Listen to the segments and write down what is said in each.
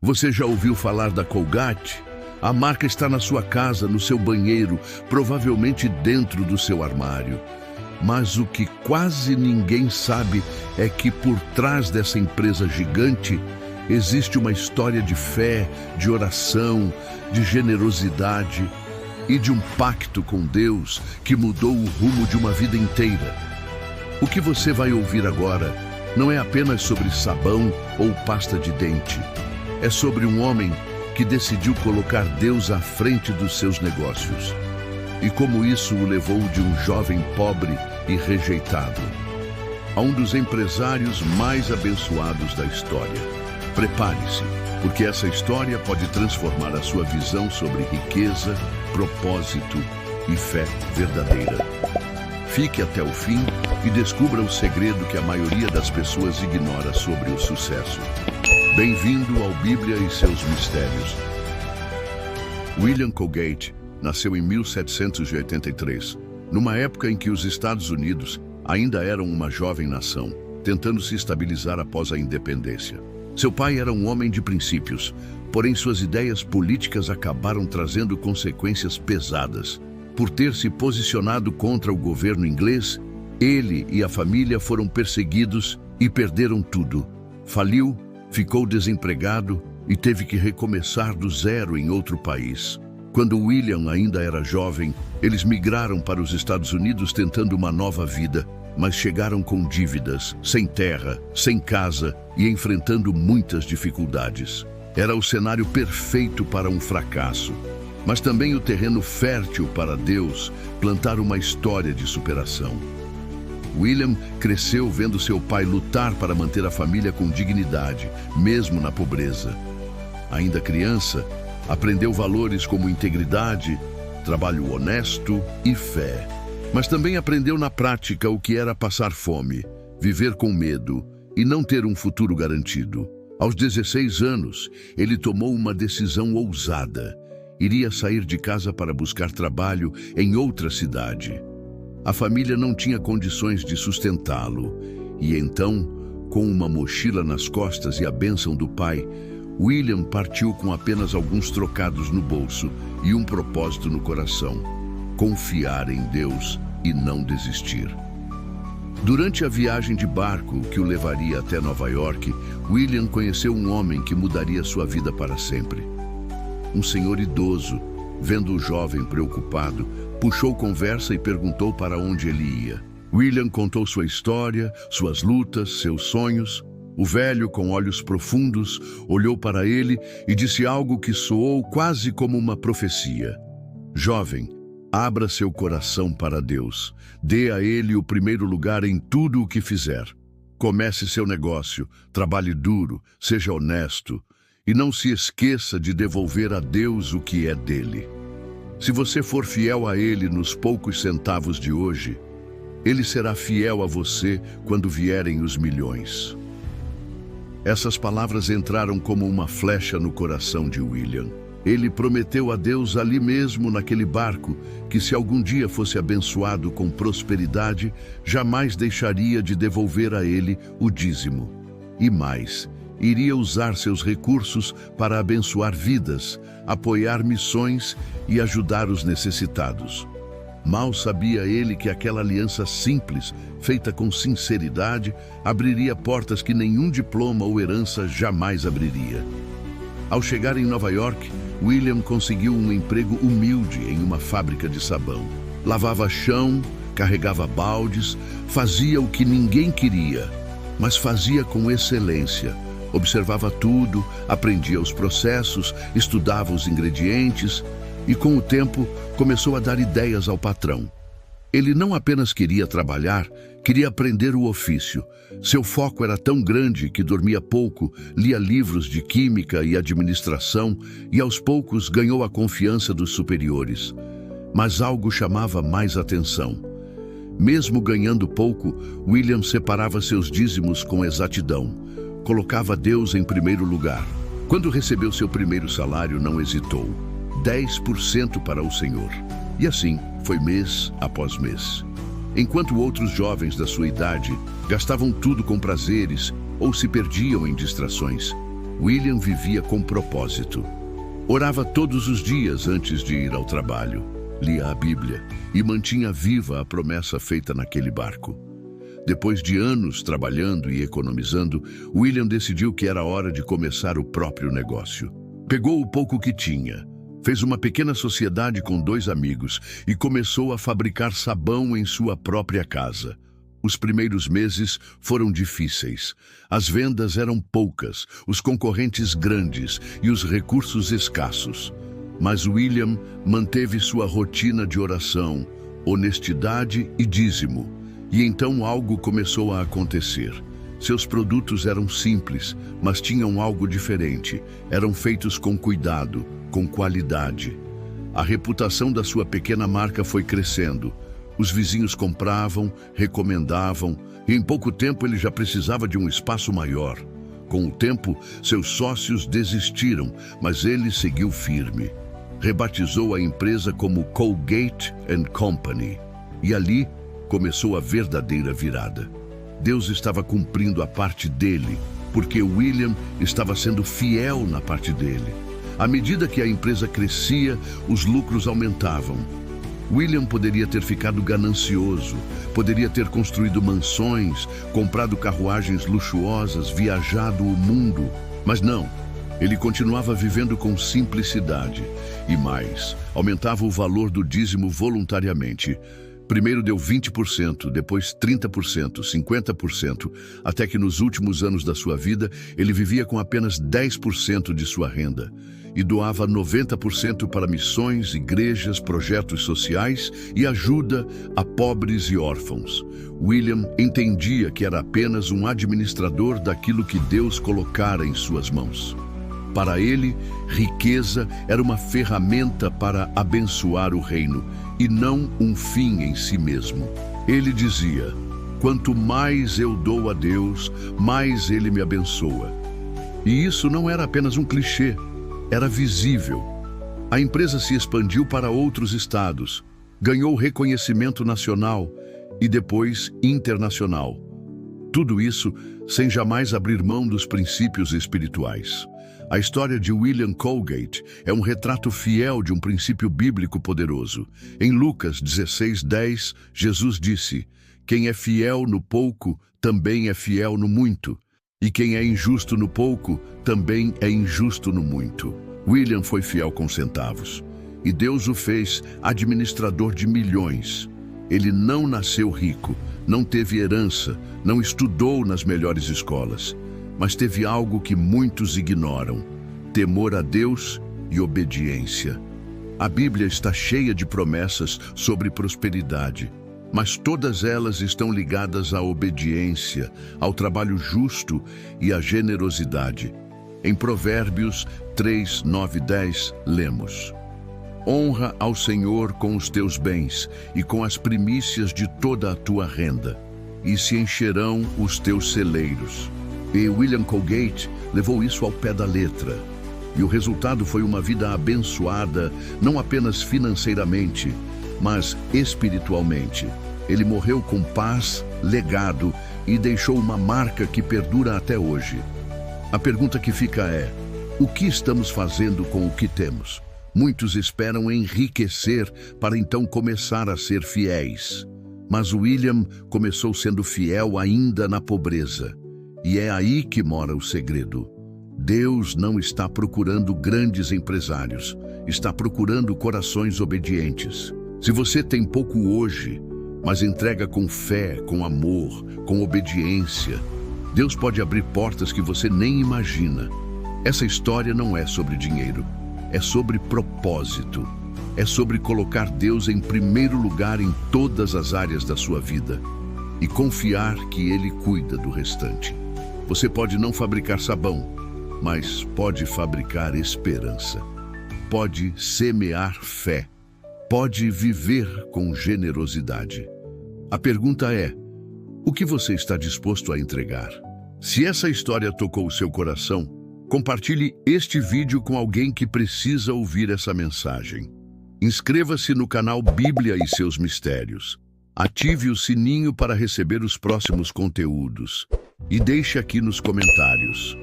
Você já ouviu falar da Colgate? A marca está na sua casa, no seu banheiro, provavelmente dentro do seu armário. Mas o que quase ninguém sabe é que por trás dessa empresa gigante existe uma história de fé, de oração, de generosidade e de um pacto com Deus que mudou o rumo de uma vida inteira. O que você vai ouvir agora não é apenas sobre sabão ou pasta de dente. É sobre um homem que decidiu colocar Deus à frente dos seus negócios. E como isso o levou de um jovem pobre e rejeitado a um dos empresários mais abençoados da história. Prepare-se, porque essa história pode transformar a sua visão sobre riqueza, propósito e fé verdadeira. Fique até o fim e descubra o segredo que a maioria das pessoas ignora sobre o sucesso. Bem-vindo ao Bíblia e seus Mistérios. William Colgate nasceu em 1783, numa época em que os Estados Unidos ainda eram uma jovem nação, tentando se estabilizar após a independência. Seu pai era um homem de princípios, porém suas ideias políticas acabaram trazendo consequências pesadas. Por ter se posicionado contra o governo inglês, ele e a família foram perseguidos e perderam tudo. Faliu, ficou desempregado e teve que recomeçar do zero em outro país. Quando William ainda era jovem, eles migraram para os Estados Unidos tentando uma nova vida, mas chegaram com dívidas, sem terra, sem casa e enfrentando muitas dificuldades. Era o cenário perfeito para um fracasso, mas também o terreno fértil para Deus plantar uma história de superação. William cresceu vendo seu pai lutar para manter a família com dignidade, mesmo na pobreza. Ainda criança, aprendeu valores como integridade, trabalho honesto e fé. Mas também aprendeu na prática o que era passar fome, viver com medo e não ter um futuro garantido. Aos 16 anos, ele tomou uma decisão ousada. Iria sair de casa para buscar trabalho em outra cidade. A família não tinha condições de sustentá-lo, e então, com uma mochila nas costas e a bênção do pai, William partiu com apenas alguns trocados no bolso e um propósito no coração: confiar em Deus e não desistir. Durante a viagem de barco que o levaria até Nova York, William conheceu um homem que mudaria sua vida para sempre. Um senhor idoso, vendo o jovem preocupado, puxou conversa e perguntou para onde ele ia. William contou sua história, suas lutas, seus sonhos. O velho, com olhos profundos, olhou para ele e disse algo que soou quase como uma profecia. Jovem, abra seu coração para Deus. Dê a Ele o primeiro lugar em tudo o que fizer. Comece seu negócio, trabalhe duro, seja honesto e não se esqueça de devolver a Deus o que é dele. Se você for fiel a Ele nos poucos centavos de hoje, Ele será fiel a você quando vierem os milhões. Essas palavras entraram como uma flecha no coração de William. Ele prometeu a Deus ali mesmo naquele barco que, se algum dia fosse abençoado com prosperidade, jamais deixaria de devolver a Ele o dízimo. E mais, iria usar seus recursos para abençoar vidas, apoiar missões e ajudar os necessitados. Mal sabia ele que aquela aliança simples, feita com sinceridade, abriria portas que nenhum diploma ou herança jamais abriria. Ao chegar em Nova York, William conseguiu um emprego humilde em uma fábrica de sabão. Lavava chão, carregava baldes, fazia o que ninguém queria, mas fazia com excelência. Observava tudo, aprendia os processos, estudava os ingredientes e, com o tempo, começou a dar ideias ao patrão. Ele não apenas queria trabalhar, queria aprender o ofício. Seu foco era tão grande que dormia pouco, lia livros de química e administração e, aos poucos, ganhou a confiança dos superiores. Mas algo chamava mais atenção. Mesmo ganhando pouco, William separava seus dízimos com exatidão. Colocava Deus em primeiro lugar. Quando recebeu seu primeiro salário, não hesitou. 10% para o Senhor. E assim foi mês após mês. Enquanto outros jovens da sua idade gastavam tudo com prazeres ou se perdiam em distrações, William vivia com propósito. Orava todos os dias antes de ir ao trabalho, lia a Bíblia e mantinha viva a promessa feita naquele barco. Depois de anos trabalhando e economizando, William decidiu que era hora de começar o próprio negócio. Pegou o pouco que tinha, fez uma pequena sociedade com 2 amigos e começou a fabricar sabão em sua própria casa. Os primeiros meses foram difíceis. As vendas eram poucas, os concorrentes grandes e os recursos escassos. Mas William manteve sua rotina de oração, honestidade e dízimo. E então algo começou a acontecer. Seus produtos eram simples, mas tinham algo diferente. Eram feitos com cuidado, com qualidade. A reputação da sua pequena marca foi crescendo. Os vizinhos compravam, recomendavam, e em pouco tempo ele já precisava de um espaço maior. Com o tempo, seus sócios desistiram, mas ele seguiu firme. Rebatizou a empresa como Colgate & Company. E ali começou a verdadeira virada. Deus estava cumprindo a parte dele, porque William estava sendo fiel na parte dele. À medida que a empresa crescia, os lucros aumentavam. William poderia ter ficado ganancioso, poderia ter construído mansões, comprado carruagens luxuosas, viajado o mundo. Mas não, ele continuava vivendo com simplicidade. E mais, aumentava o valor do dízimo voluntariamente. Primeiro deu 20%, depois 30%, 50%, até que nos últimos anos da sua vida ele vivia com apenas 10% de sua renda e doava 90% para missões, igrejas, projetos sociais e ajuda a pobres e órfãos. William entendia que era apenas um administrador daquilo que Deus colocara em suas mãos. Para ele, riqueza era uma ferramenta para abençoar o reino e não um fim em si mesmo. Ele dizia: quanto mais eu dou a Deus, mais Ele me abençoa. E isso não era apenas um clichê, era visível. A empresa se expandiu para outros estados, ganhou reconhecimento nacional e depois internacional. Tudo isso sem jamais abrir mão dos princípios espirituais. A história de William Colgate é um retrato fiel de um princípio bíblico poderoso. Em Lucas 16:10, Jesus disse: quem é fiel no pouco, também é fiel no muito. E quem é injusto no pouco, também é injusto no muito. William foi fiel com centavos. E Deus o fez administrador de milhões. Ele não nasceu rico, não teve herança, não estudou nas melhores escolas. Mas teve algo que muitos ignoram: temor a Deus e obediência. A Bíblia está cheia de promessas sobre prosperidade, mas todas elas estão ligadas à obediência, ao trabalho justo e à generosidade. Em Provérbios 3, 9 e 10, lemos: honra ao Senhor com os teus bens e com as primícias de toda a tua renda, e se encherão os teus celeiros. E William Colgate levou isso ao pé da letra. E o resultado foi uma vida abençoada, não apenas financeiramente, mas espiritualmente. Ele morreu com paz, legado e deixou uma marca que perdura até hoje. A pergunta que fica é: o que estamos fazendo com o que temos? Muitos esperam enriquecer para então começar a ser fiéis. Mas William começou sendo fiel ainda na pobreza. E é aí que mora o segredo. Deus não está procurando grandes empresários, está procurando corações obedientes. Se você tem pouco hoje, mas entrega com fé, com amor, com obediência, Deus pode abrir portas que você nem imagina. Essa história não é sobre dinheiro, é sobre propósito. É sobre colocar Deus em primeiro lugar em todas as áreas da sua vida e confiar que Ele cuida do restante. Você pode não fabricar sabão, mas pode fabricar esperança. Pode semear fé. Pode viver com generosidade. A pergunta é: o que você está disposto a entregar? Se essa história tocou o seu coração, compartilhe este vídeo com alguém que precisa ouvir essa mensagem. Inscreva-se no canal Bíblia e seus Mistérios. Ative o sininho para receber os próximos conteúdos. E deixe aqui nos comentários: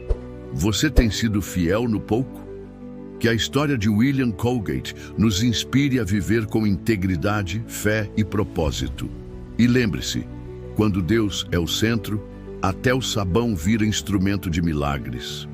Você tem sido fiel no pouco? Que a história de William Colgate nos inspire a viver com integridade, fé e propósito. E lembre-se, quando Deus é o centro, até o sabão vira instrumento de milagres.